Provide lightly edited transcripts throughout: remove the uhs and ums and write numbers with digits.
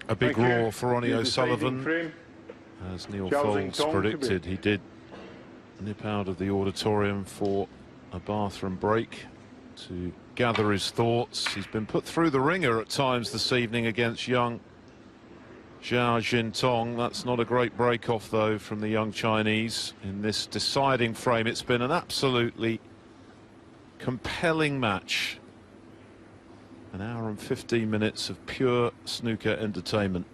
A big roar for Ronnie O'Sullivan. As Neil Foulds predicted, he did nip out of the auditorium for a bathroom break to gather his thoughts. He's been put through the ringer at times this evening against young Zhao Xintong. That's not a great break-off, though, from the young Chinese in this deciding frame. It's been an absolutely compelling match. An hour and 15 minutes of pure snooker entertainment.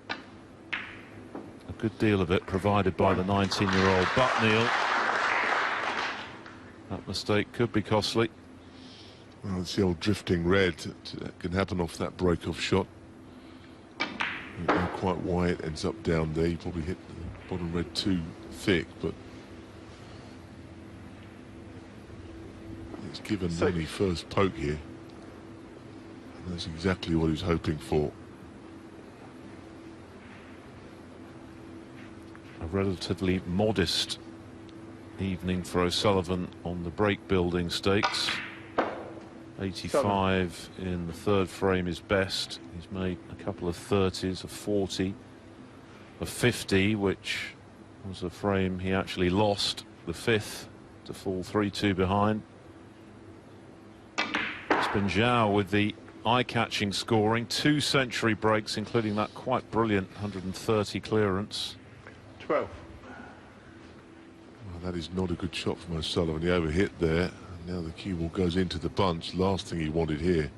A good deal of it provided by the 19-year-old. But, Neil, that mistake could be costly. Well, it's the old drifting red that can happen off that break-off shot. Quite why it ends up down there. You probably hit the bottom red too thick, but it's given Ronnie first poke here. And that's exactly what he was hoping for. A relatively modest evening for O'Sullivan on the break building stakes. 85 in the third frame is best. He's made a couple of 30s, a 40, a 50, which was a frame he actually lost, the fifth, to fall 3-2 behind. It's been Zhao with the eye-catching scoring, 2 century breaks, including that quite brilliant 130 clearance. 12. Well, that is not a good shot from O'Sullivan. He overhit there. Now the cue ball goes into the bunch. Last thing he wanted here.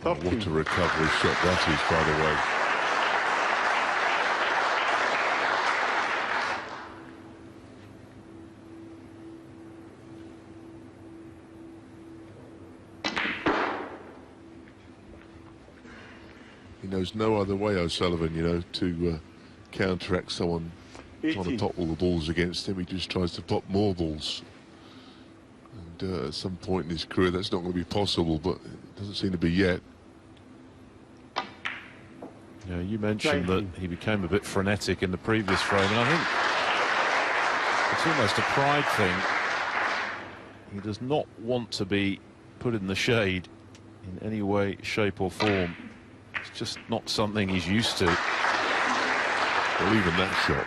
Oh, what a recovery shot that is, by the way. He knows no other way, O'Sullivan, you know, to counteract someone 18. Trying to pop all the balls against him. He just tries to pop more balls. And at some point in his career, that's not going to be possible, but it doesn't seem to be yet. Yeah, you mentioned that he became a bit frenetic in the previous frame, and I think it's almost a pride thing. He does not want to be put in the shade in any way, shape or form. It's just not something he's used to. Or even that shot.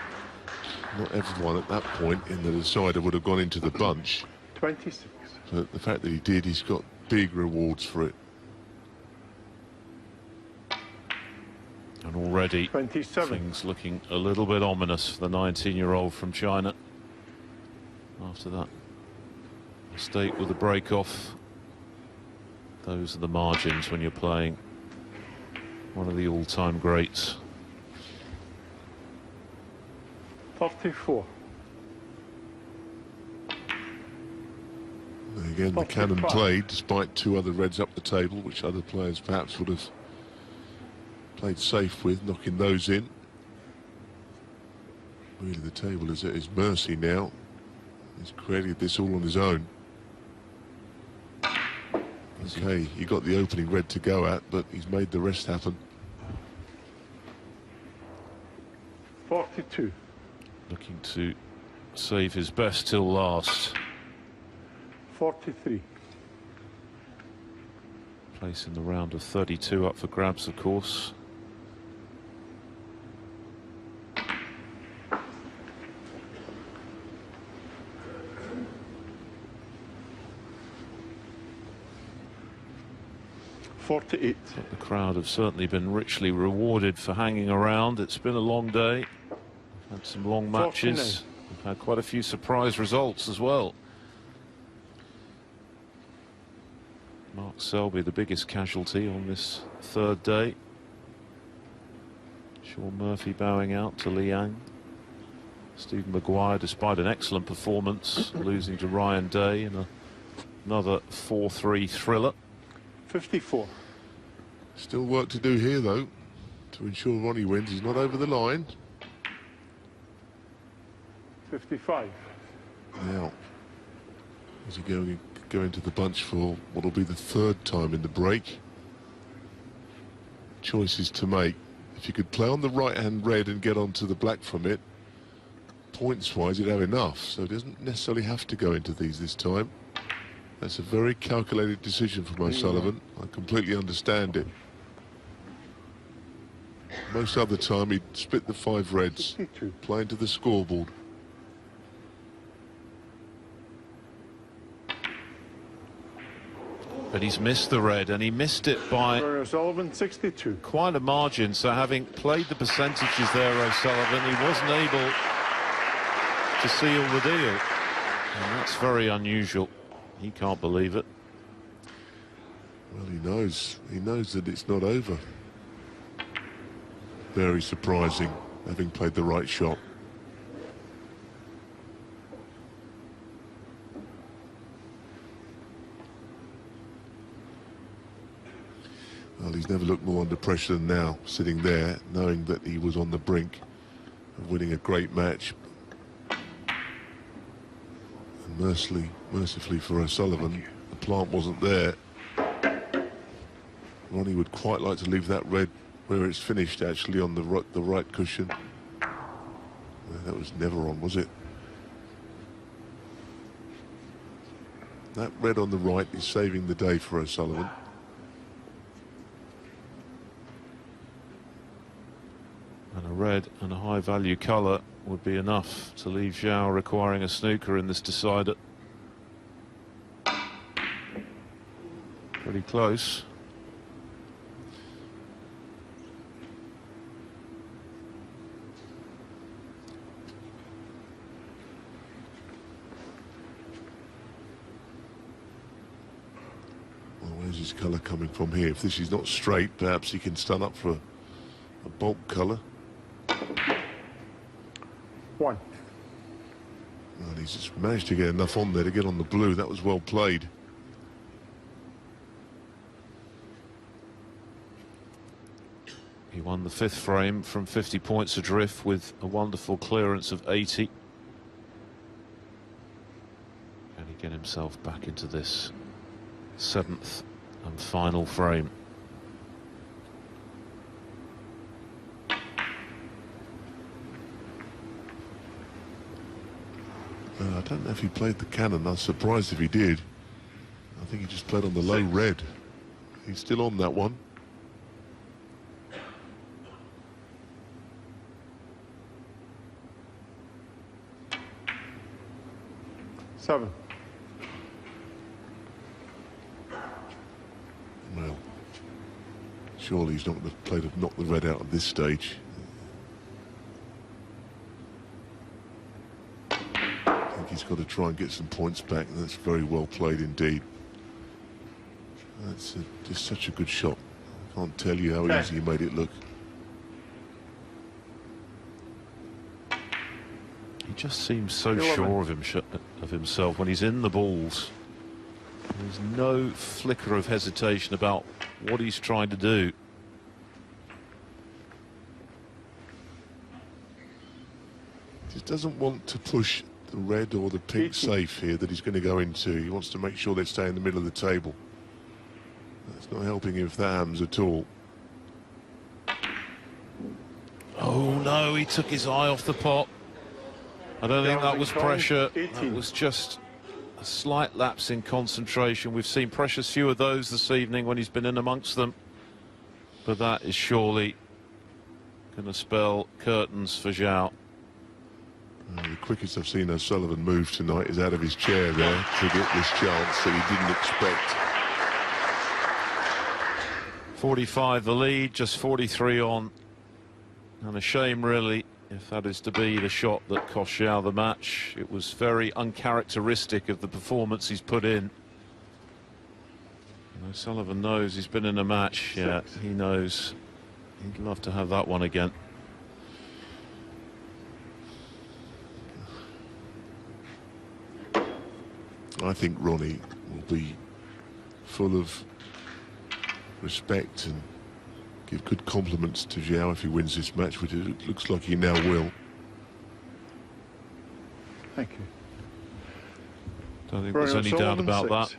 Not everyone at that point in the decider would have gone into the bunch. 26. But the fact that he did, he's got big rewards for it. And already 27. Things looking a little bit ominous for the 19-year-old from China. After that mistake with the break-off. Those are the margins when you're playing one of the all-time greats. 34. Again, the cannon played despite 2 other reds up the table, which other players perhaps would have played safe with, knocking those in. Really, the table is at his mercy now. He's created this all on his own. Okay, he got the opening red to go at, but he's made the rest happen. 42. Looking to save his best till last. 43. Place in the round of 32 up for grabs, of course. But the crowd have certainly been richly rewarded for hanging around. It's been a long day. We've had some long matches. 49. We've had quite a few surprise results as well. Mark Selby, the biggest casualty on this third day. Sean Murphy bowing out to Liang. Stephen Maguire, despite an excellent performance, losing to Ryan Day in another 4-3 thriller. 54. Still work to do here, though, to ensure Ronnie wins. He's not over the line. 55. Now, is he going into the bunch for what will be the 3rd time in the break? Choices to make. If you could play on the right-hand red and get onto the black from it, points-wise, you'd have enough. So it doesn't necessarily have to go into these this time. That's a very calculated decision from O'Sullivan. I completely understand it. Most other time he'd split the 5 reds, playing to the scoreboard. But he's missed the red, and he missed it by O'Sullivan, 62. quite a margin. So having played the percentages there, O'Sullivan, he wasn't able to seal the deal. And that's very unusual. He can't believe it. Well, he knows that it's not over. Very surprising, having played the right shot. Well, he's never looked more under pressure than now, sitting there, knowing that he was on the brink of winning a great match. And mercifully for O'Sullivan, the plant wasn't there. Ronnie would quite like to leave that red where it's finished, actually, on the right cushion. That was never on, was it? That red on the right is saving the day for O'Sullivan. And a red and a high-value colour would be enough to leave Zhao requiring a snooker in this decider. Pretty close. Well, where's his colour coming from here? If this is not straight, perhaps he can stand up for a bulk colour. 1. And he's just managed to get enough on there to get on the blue. That was well played. He won the 5th frame from 50 points adrift with a wonderful clearance of 80. Can he get himself back into this 7th and final frame? I don't know if he played the cannon. I was surprised if he did. I think he just played on the low red. He's still on that one. Seven. Well, surely he's not going to play to knock the red out at this stage. I think he's got to try and get some points back, and that's very well played indeed. That's just such a good shot. I can't tell you how easy he made it look. He just seems so sure of himself when he's in the balls. There's no flicker of hesitation about what he's trying to do. Just doesn't want to push the red or the pink safe here that he's going to go into. He wants to make sure they stay in the middle of the table. That's not helping him if that happens at all. Oh no, he took his eye off the pot. I don't think that was pressure. That was just a slight lapse in concentration. We've seen precious few of those this evening when he's been in amongst them. But that is surely going to spell curtains for Zhao. The quickest I've seen O'Sullivan move tonight is out of his chair there to get this chance that he didn't expect. 45 the lead, just 43 on. And a shame, really, if that is to be the shot that cost Zhao the match. It was very uncharacteristic of the performance he's put in. And O'Sullivan knows he's been in a match. Yeah, he knows. He'd love to have that one again. I think Ronnie will be full of respect and give good compliments to Zhao if he wins this match, which it looks like he now will. Thank you. Don't think there's any doubt about that.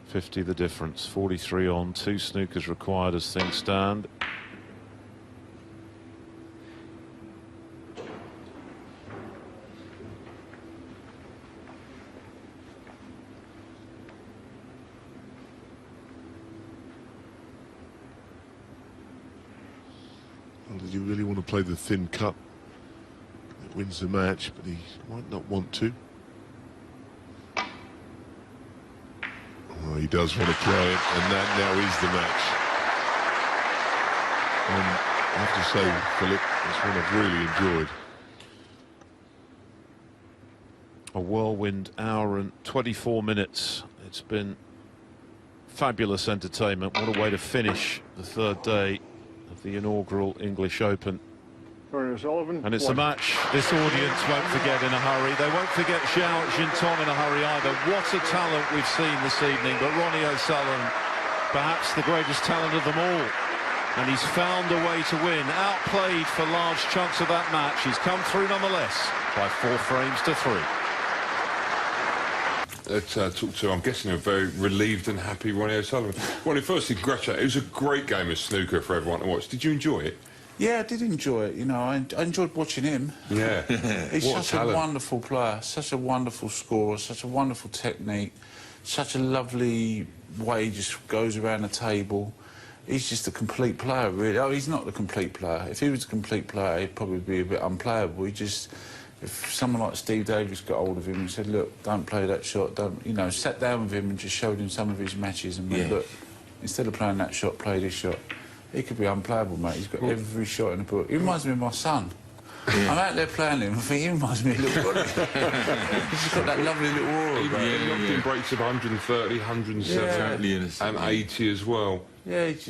50 the difference. 43 on, 2 snookers required as things stand. Well, did you really want to play the thin cut? It wins the match, but he might not want to. Well, he does want to play it, and that now is the match. And I have to say, Philip, it's one I've really enjoyed. A whirlwind hour and 24 minutes. It's been fabulous entertainment. What a way to finish the third day of the inaugural English Open. Ronnie O'Sullivan. And it's a match this audience won't forget in a hurry. They won't forget Zhao Xintong in a hurry either. What a talent we've seen this evening. But Ronnie O'Sullivan, perhaps the greatest talent of them all. And he's found a way to win. Outplayed for large chunks of that match. He's come through nonetheless by 4 frames to 3. Let's talk to, I'm guessing, a very relieved and happy Ronnie O'Sullivan. Ronnie, firstly, congratulate. It was a great game of snooker for everyone to watch. Did you enjoy it? Yeah, I did enjoy it. You know, I enjoyed watching him. Yeah. He's What such a talent. wonderful player, such a wonderful scorer, such a wonderful technique, such a lovely way he just goes around the table. He's just a complete player, really. Oh, he's not the complete player. If he was a complete player, he'd probably be a bit unplayable. He just... If someone like Steve Davis got hold of him and said, look, don't play that shot, don't, you know, sat down with him and just showed him some of his matches and went, look, instead of playing that shot, play this shot. He could be unplayable, mate. He's got every shot in the book. He reminds me of my son. I'm out there playing him, I think he reminds me of little Ronnie. He's just got that lovely little aura about him. He knocked in breaks of 130, 170 and 80 as well. Yeah, he's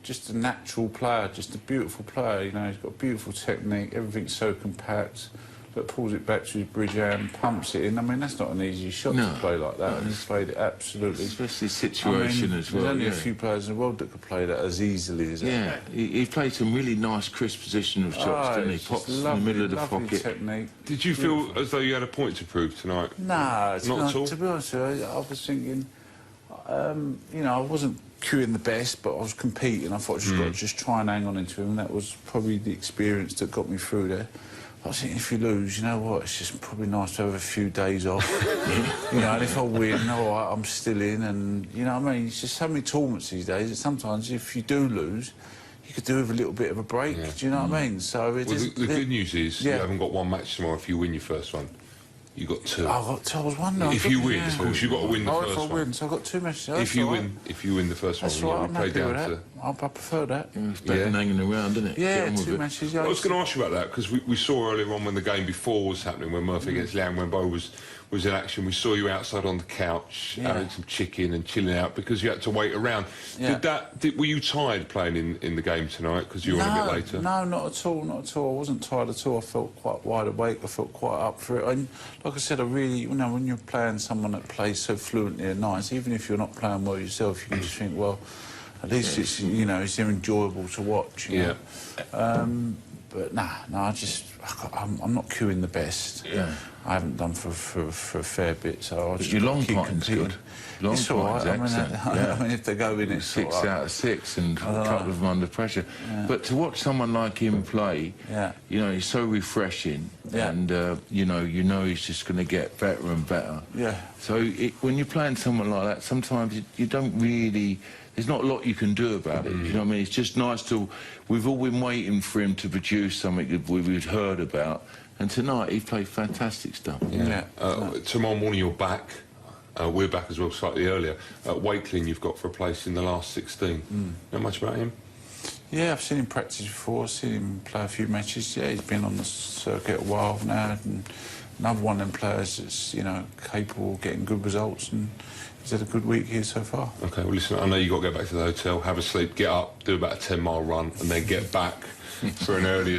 just a natural player, just a beautiful player, you know. He's got beautiful technique, everything's so compact. But pulls it back to his bridge hand, pumps it in. I mean, that's not an easy shot to play like that. And he's played it absolutely. Especially situation as well. There's only a few players in the world that could play that as easily as that. Yeah, he played some really nice, crisp position of shots, didn't he? Pops in the middle of the pocket. Technique. Did you feel as though you had a point to prove tonight? Nah, not at all. To be honest with you, I was thinking, you know, I wasn't queuing the best, but I was competing. I thought I just got to just try and hang on into him. And that was probably the experience that got me through there. I was thinking, if you lose, you know what, it's just probably nice to have a few days off. You know, and if I win, all right, I'm still in, and, you know what I mean? It's just so many tournaments these days that sometimes if you do lose, you could do with a little bit of a break, do you know what I mean? So it is... The good news is you haven't got one match tomorrow if you win your first one. You got 2. I got 2, I was wondering. If you win, of course, you've got to win the first one. If I win, so I've got 2 matches. If you win the first one, that's right, I'm play happy down with that. to... I prefer that. It's better than hanging around, isn't it? Yeah, 2 matches. I was going to ask you about that, because we saw earlier on when the game before was happening, when Murphy against Liang Wenbo was in action, we saw you outside on the couch having some chicken and chilling out because you had to wait around. Were you tired playing in the game tonight because you were on a bit later? No, not at all, not at all. I wasn't tired at all. I felt quite wide awake. I felt quite up for it. And like I said, I really, you know, when you're playing someone that plays so fluently and nice, even if you're not playing well yourself, you can just think, well, at least it's, you know, it's enjoyable to watch. You know? But I'm not queuing the best. I haven't done for a fair bit, so I'll just your long keep time's competing. good. Long it's all right. time's I mean, if they go in, it's 6 out of 6 and a couple of them under pressure. But to watch someone like him play, you know, he's so refreshing, and you know he's just going to get better and better. So when you're playing someone like that, sometimes you don't really. There's not a lot you can do about it, you know what I mean? It's just nice to... We've all been waiting for him to produce something that we've heard about, and tonight he played fantastic stuff. Tomorrow morning you're back. We're back as well slightly earlier. Wakeling you've got for a place in the last 16. Know much about him? Yeah, I've seen him practice before, seen him play a few matches. Yeah, he's been on the circuit a while now, and another one of them players that's, you know, capable of getting good results, and he's had a good week here so far. OK, well, listen, I know you've got to go back to the hotel, have a sleep, get up, do about a 10-mile run, and then get back for an earlier